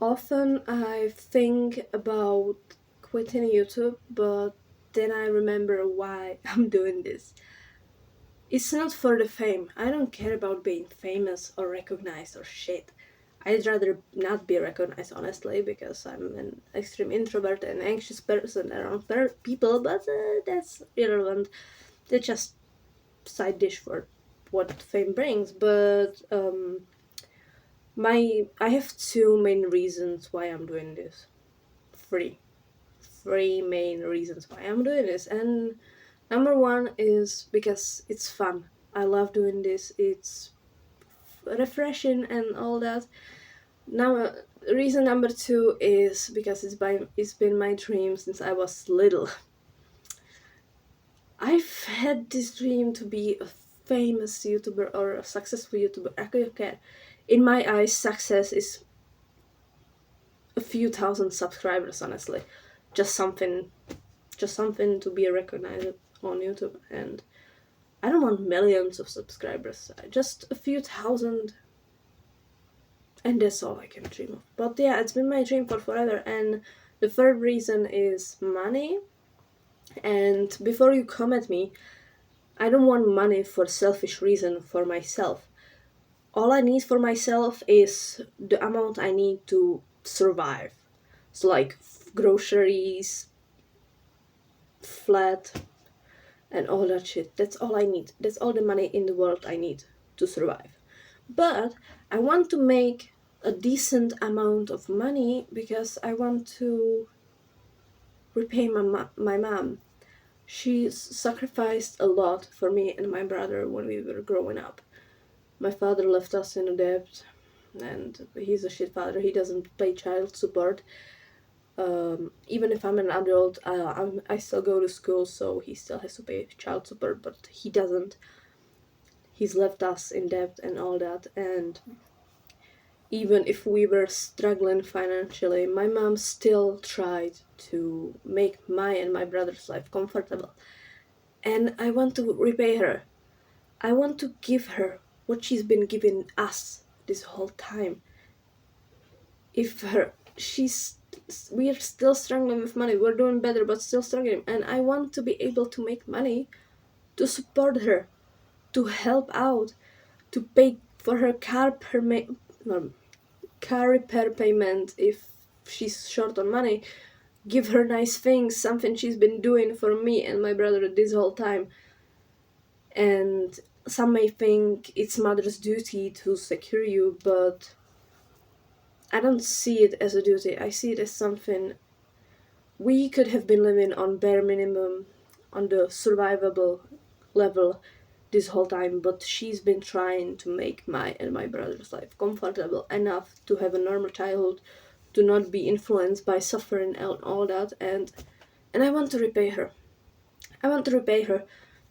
Often I think about quitting YouTube, but then I remember why I'm doing this. It's not for the fame. I don't care about being famous or recognized or shit. I'd rather not be recognized, honestly, because I'm an extreme introvert and anxious person around people, but that's irrelevant. That's just side dish for what fame brings. But I have two main reasons why I'm doing this. Three. Three main reasons why I'm doing this. And number one is because it's fun. I love doing this. It's refreshing and all that. Now, reason number two is because it's been my dream since I was little. I've had this dream to be a famous YouTuber or a successful YouTuber. I don't care. In my eyes, success is a few thousand subscribers. Honestly, just something, just something to be recognized on YouTube. And I don't want millions of subscribers. Just a few thousand, and that's all I can dream of. But yeah, it's been my dream for forever. And the third reason is money. And before you come at me, I don't want money for selfish reason for myself. All I need for myself is the amount I need to survive. So like groceries, flat, and all that shit. That's all I need. That's all the money in the world I need to survive. But I want to make a decent amount of money because I want to repay my mom. She sacrificed a lot for me and my brother when we were growing up. My father left us in a debt, and he's a shit father. He doesn't pay child support. Even if I'm an adult, I still go to school, so he still has to pay child support, but he doesn't. He's left us in debt and all that, and even if we were struggling financially, my mom still tried to make my and my brother's life comfortable. And I want to repay her. I want to give her what she's been giving us this whole time. If her she's we are still struggling with money, we're doing better but still struggling, and I want to be able to make money to support her, to help out, to pay for her car repair payment if she's short on money, give her nice things, something she's been doing for me and my brother this whole time. And some may think it's mother's duty to secure you, but I don't see it as a duty. I see it as something we could have been living on bare minimum, on the survivable level this whole time, but she's been trying to make my and my brother's life comfortable enough to have a normal childhood, to not be influenced by suffering and all that. And I want to repay her. I want to repay her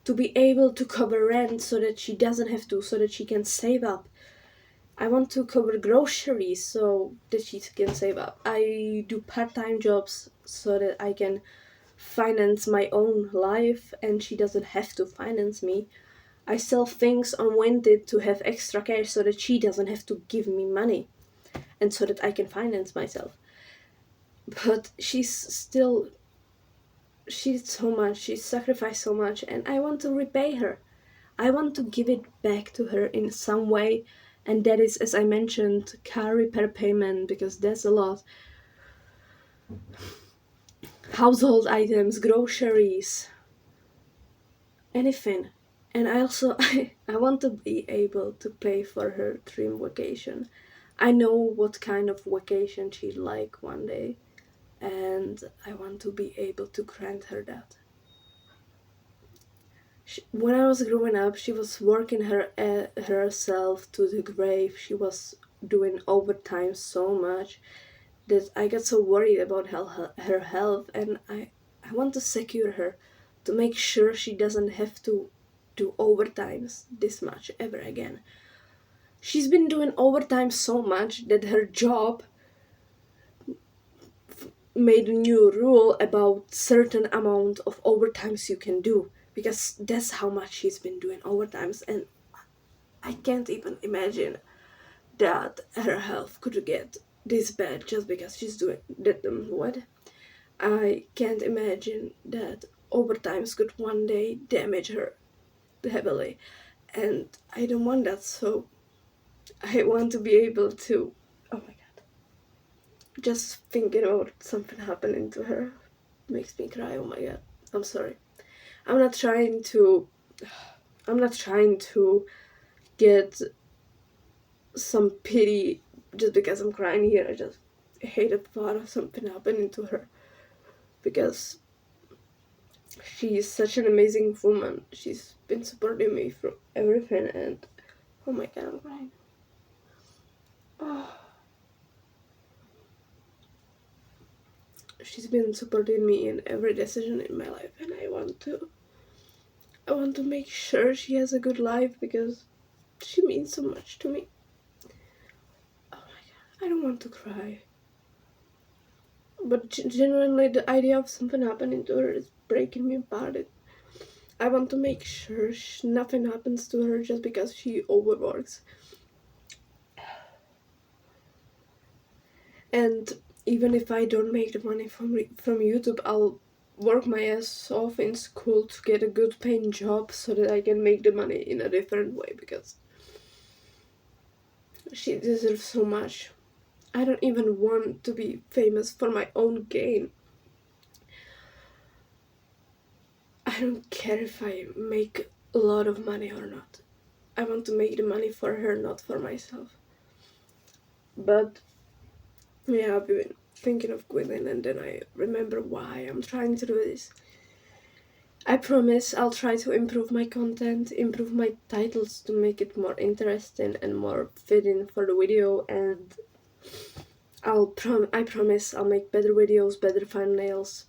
to be able to cover rent so that she doesn't have to, so that she can save up. I want to cover groceries so that she can save up. I do part-time jobs so that I can finance my own life and she doesn't have to finance me. I sell things on Vinted to have extra cash so that she doesn't have to give me money and so that I can finance myself. But she did so much, she sacrificed so much, and I want to repay her. I want to give it back to her in some way, and that is, as I mentioned, car repair payment, because that's a lot. Household items, groceries, anything. And I also I want to be able to pay for her dream vacation. I know what kind of vacation she'd like one day, and I want to be able to grant her that. When I was growing up, she was working herself to the grave. She was doing overtime so much that I got so worried about her health, and I want to secure her to make sure she doesn't have to do overtimes this much ever again. She's been doing overtime so much that her job made a new rule about certain amount of overtimes you can do, because that's how much she's been doing overtimes. And I can't even imagine that her health could get this bad just because she's doing that. What? I can't imagine that overtimes could one day damage her heavily, and I don't want that. So I want to be able to. Oh my god! Just thinking about something happening to her makes me cry. Oh my god! I'm sorry. I'm not trying to. I'm not trying to get some pity just because I'm crying here. I just hate the thought of something happening to her because she's such an amazing woman. She's been supporting me through everything, and oh my god, I'm crying. Oh. She's been supporting me in every decision in my life, and I want to make sure she has a good life because she means so much to me. Oh my god, I don't want to cry. But genuinely, the idea of something happening to her is breaking me apart. I want to make sure nothing happens to her just because she overworks. And even if I don't make the money from YouTube, I'll work my ass off in school to get a good paying job so that I can make the money in a different way because she deserves so much. I don't even want to be famous for my own gain. I don't care if I make a lot of money or not. I want to make the money for her, not for myself. But yeah, I've been thinking of quitting, and then I remember why I'm trying to do this. I promise I'll try to improve my content, improve my titles to make it more interesting and more fitting for the video, and I promise I'll make better videos, better thumbnails,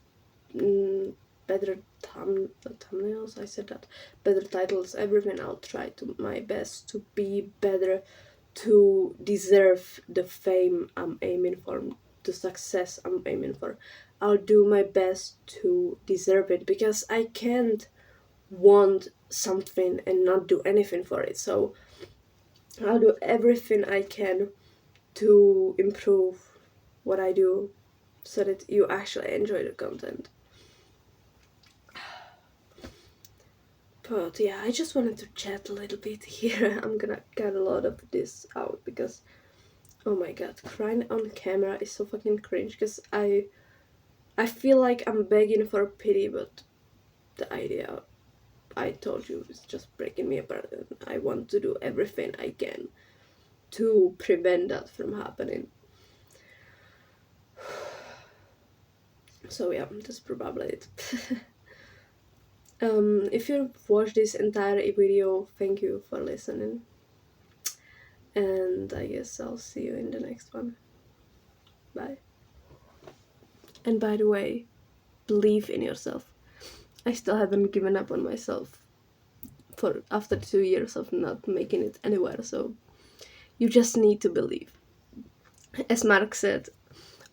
better thumbnails, I said that, better titles, everything. I'll try to my best to be better, to deserve the fame I'm aiming for, the success I'm aiming for. I'll do my best to deserve it because I can't want something and not do anything for it. So I'll do everything I can to improve what I do so that you actually enjoy the content. But yeah, I just wanted to chat a little bit here. I'm gonna cut a lot of this out because oh my god, crying on camera is so fucking cringe because I feel like I'm begging for pity, but the idea I told you is just breaking me apart, and I want to do everything I can to prevent that from happening. So yeah, that's probably it. If you've watched this entire video, thank you for listening. And I guess I'll see you in the next one. Bye. And by the way, believe in yourself. I still haven't given up on myself for after 2 years of not making it anywhere, so you just need to believe. As Mark said,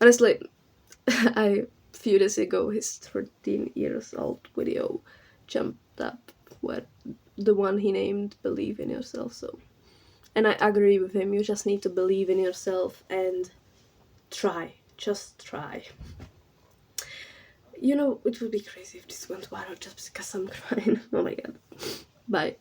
honestly, a few days ago his 13 years old video jumped up where the one he named Believe in Yourself. So, and I agree with him, you just need to believe in yourself and try, just try. You know, it would be crazy if this went viral just because I'm crying. Oh my god. Bye.